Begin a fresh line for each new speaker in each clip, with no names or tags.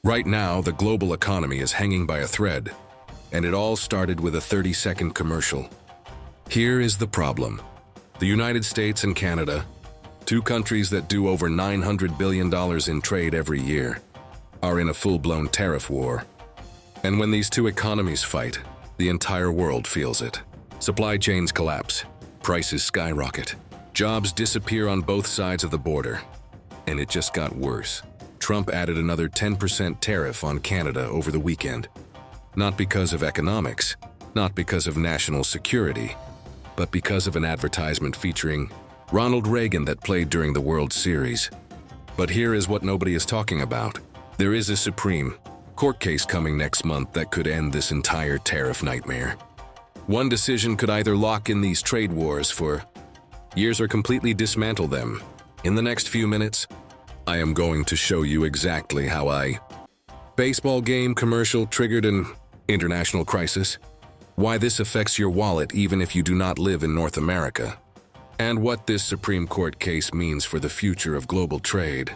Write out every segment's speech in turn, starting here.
Right now, the global economy is hanging by a thread, and it all started with a 30-second commercial. Here is the problem. The United States and Canada, two countries that do over $900 billion in trade every year, are in a full-blown tariff war. And when these two economies fight, the entire world feels it. Supply chains collapse, prices skyrocket, jobs disappear on both sides of the border. And it just got worse. Trump added another 10% tariff on Canada over the weekend. Not because of economics, not because of national security, but because of an advertisement featuring Ronald Reagan that played during the World Series. But here is what nobody is talking about. There is a Supreme Court case coming next month that could end this entire tariff nightmare. One decision could either lock in these trade wars for years or completely dismantle them. In the next few minutes, I am going to show you exactly how a baseball game commercial triggered an international crisis, why this affects your wallet even if you do not live in North America, and what this Supreme Court case means for the future of global trade.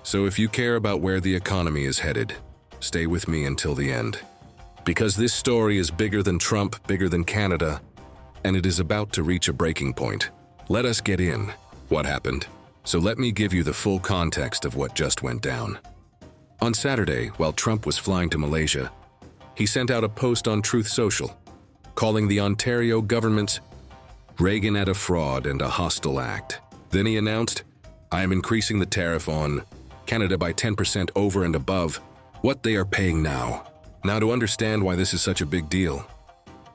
So if you care about where the economy is headed, stay with me until the end. Because this story is bigger than Trump, bigger than Canada, and it is about to reach a breaking point. Let us get in. What happened? So let me give you the full context of what just went down. On Saturday, while Trump was flying to Malaysia, he sent out a post on Truth Social, calling the Ontario government's Reagan a fraud and a hostile act. Then he announced, "I am increasing the tariff on Canada by 10% over and above what they are paying now." Now, to understand why this is such a big deal,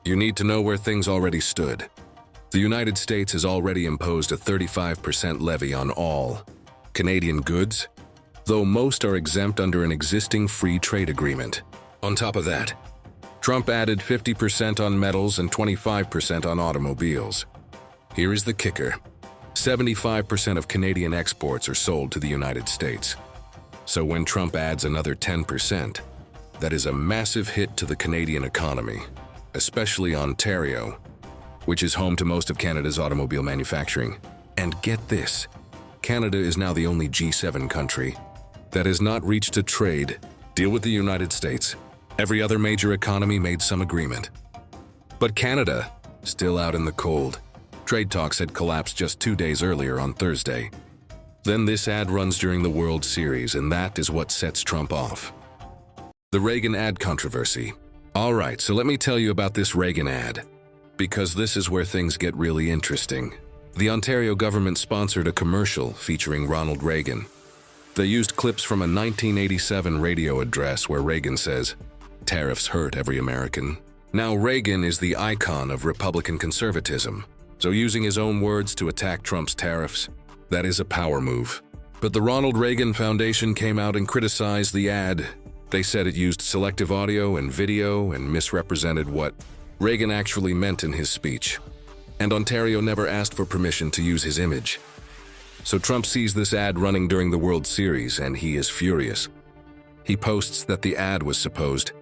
you need to know where things already stood. The United States has already imposed a 35% levy on all Canadian goods, though most are exempt under an existing free trade agreement. On top of that, Trump added 50% on metals and 25% on automobiles. Here is the kicker. 75% of Canadian exports are sold to the United States. So when Trump adds another 10%, that is a massive hit to the Canadian economy, especially Ontario, which is home to most of Canada's automobile manufacturing. And get this, Canada is now the only G7 country that has not reached a trade deal with the United States. Every other major economy made some agreement. But Canada, still out in the cold. Trade talks had collapsed just 2 days earlier on Thursday. Then this ad runs during the World Series, and that is what sets Trump off. The Reagan ad controversy. All right, so let me tell you about this Reagan ad, because this is where things get really interesting. The Ontario government sponsored a commercial featuring Ronald Reagan. They used clips from a 1987 radio address where Reagan says, "Tariffs hurt every American." Now, Reagan is the icon of Republican conservatism, so using his own words to attack Trump's tariffs, that is a power move. But the Ronald Reagan Foundation came out and criticized the ad. They said it used selective audio and video and misrepresented what Reagan actually meant in his speech. And Ontario never asked for permission to use his image. So Trump sees this ad running during the World Series and he is furious. He posts that the ad was supposed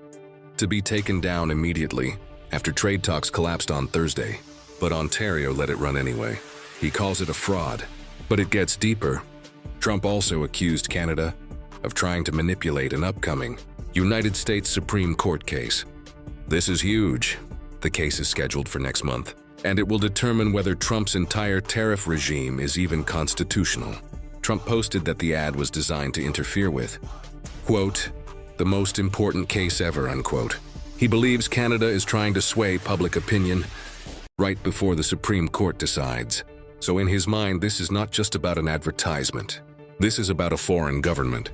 to be taken down immediately after trade talks collapsed on Thursday, but Ontario let it run anyway. He calls it a fraud, but it gets deeper. Trump also accused Canada of trying to manipulate an upcoming United States Supreme Court case. This is huge. The case is scheduled for next month, and it will determine whether Trump's entire tariff regime is even constitutional. Trump posted that the ad was designed to interfere with, quote, "the most important case ever," unquote. He believes Canada is trying to sway public opinion right before the Supreme Court decides. So in his mind, this is not just about an advertisement. This is about a foreign government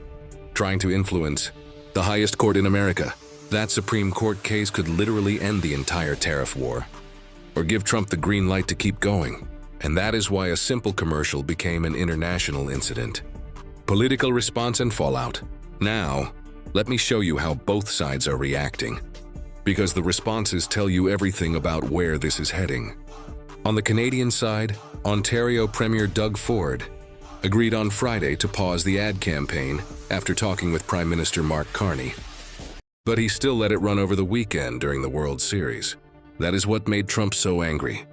trying to influence the highest court in America. That Supreme Court case could literally end the entire tariff war, or give Trump the green light to keep going. And that is why a simple commercial became an international incident. Political response and fallout. Now, let me show you how both sides are reacting, because the responses tell you everything about where this is heading. On the Canadian side, Ontario Premier Doug Ford agreed on Friday to pause the ad campaign after talking with Prime Minister Mark Carney. But he still let it run over the weekend during the World Series. That is what made Trump so angry.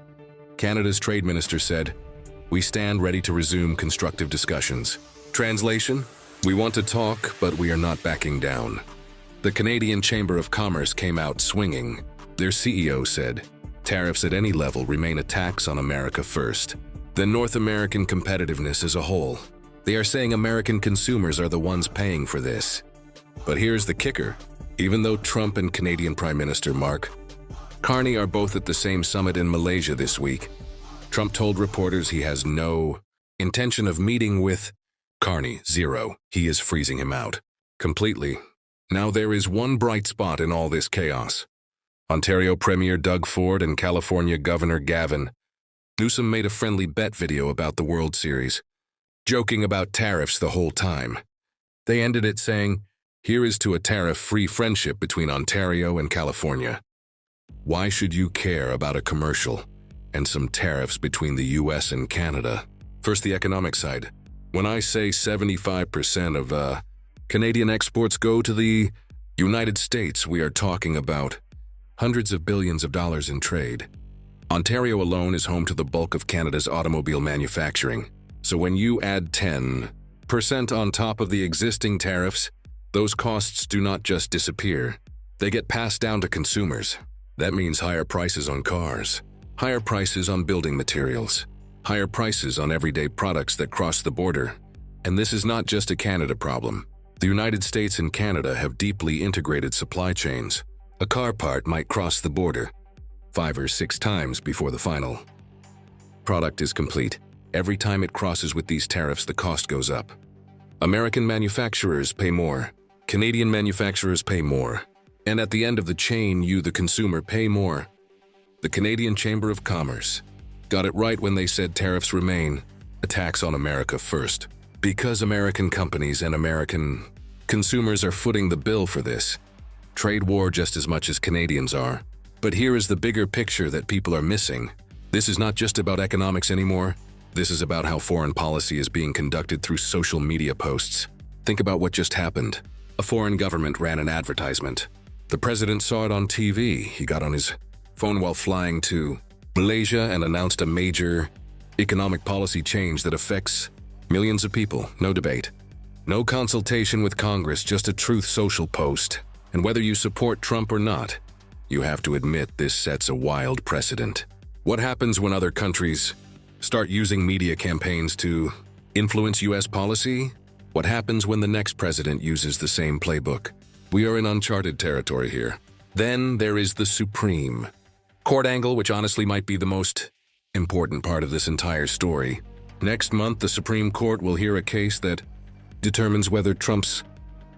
Canada's trade minister said, "We stand ready to resume constructive discussions." Translation, We want to talk, but we are not backing down. The Canadian Chamber of Commerce came out swinging. Their CEO said, "Tariffs at any level remain a tax on America first, then North American competitiveness as a whole. They are saying American consumers are the ones paying for this." But here's the kicker. Even though Trump and Canadian Prime Minister Mark Carney are both at the same summit in Malaysia this week, Trump told reporters he has no intention of meeting with Carney. Zero. He is freezing him out. Completely. Now there is one bright spot in all this chaos. Ontario Premier Doug Ford and California Governor Gavin Newsom made a friendly bet video about the World Series, joking about tariffs the whole time. They ended it saying, "Here is to a tariff-free friendship between Ontario and California." Why should you care about a commercial and some tariffs between the US and Canada? First, the economic side. When I say 75% of Canadian exports go to the United States, we are talking about hundreds of billions of dollars in trade. Ontario alone is home to the bulk of Canada's automobile manufacturing. So when you add 10% on top of the existing tariffs, those costs do not just disappear. They get passed down to consumers. That means higher prices on cars, higher prices on building materials, higher prices on everyday products that cross the border. And this is not just a Canada problem. The United States and Canada have deeply integrated supply chains. A car part might cross the border 5 or 6 times before the final product is complete. Every time it crosses with these tariffs, the cost goes up. American manufacturers pay more. Canadian manufacturers pay more. And at the end of the chain, you, the consumer, pay more. The Canadian Chamber of Commerce got it right when they said tariffs remain a tax on America first. Because American companies and American consumers are footing the bill for this trade war just as much as Canadians are. But here is the bigger picture that people are missing. This is not just about economics anymore. This is about how foreign policy is being conducted through social media posts. Think about what just happened. A foreign government ran an advertisement. The president saw it on TV. He got on his phone while flying to Malaysia and announced a major economic policy change that affects millions of people. No debate. No consultation with Congress, just a truth social post. And whether you support Trump or not, you have to admit this sets a wild precedent. What happens when other countries start using media campaigns to influence US policy? What happens when the next president uses the same playbook? We are in uncharted territory here. Then there is the Supreme Court angle, which honestly might be the most important part of this entire story. Next month, the Supreme Court will hear a case that determines whether Trump's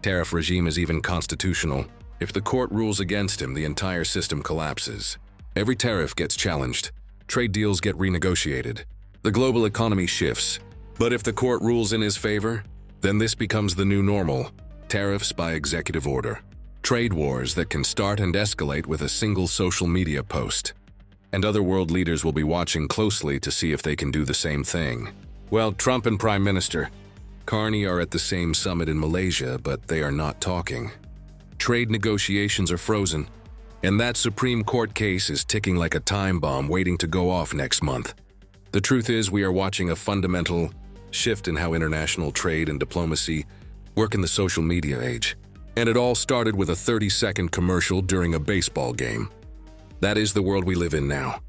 tariff regime is even constitutional. If the court rules against him, the entire system collapses. Every tariff gets challenged. Trade deals get renegotiated. The global economy shifts. But if the court rules in his favor, then this becomes the new normal. Tariffs by executive order. Trade wars that can start and escalate with a single social media post. And other world leaders will be watching closely to see if they can do the same thing. Well, Trump and Prime Minister Carney are at the same summit in Malaysia, but they are not talking. Trade negotiations are frozen, and that Supreme Court case is ticking like a time bomb waiting to go off next month. The truth is, we are watching a fundamental shift in how international trade and diplomacy work in the social media age. And it all started with a 30-second commercial during a baseball game. That is the world we live in now.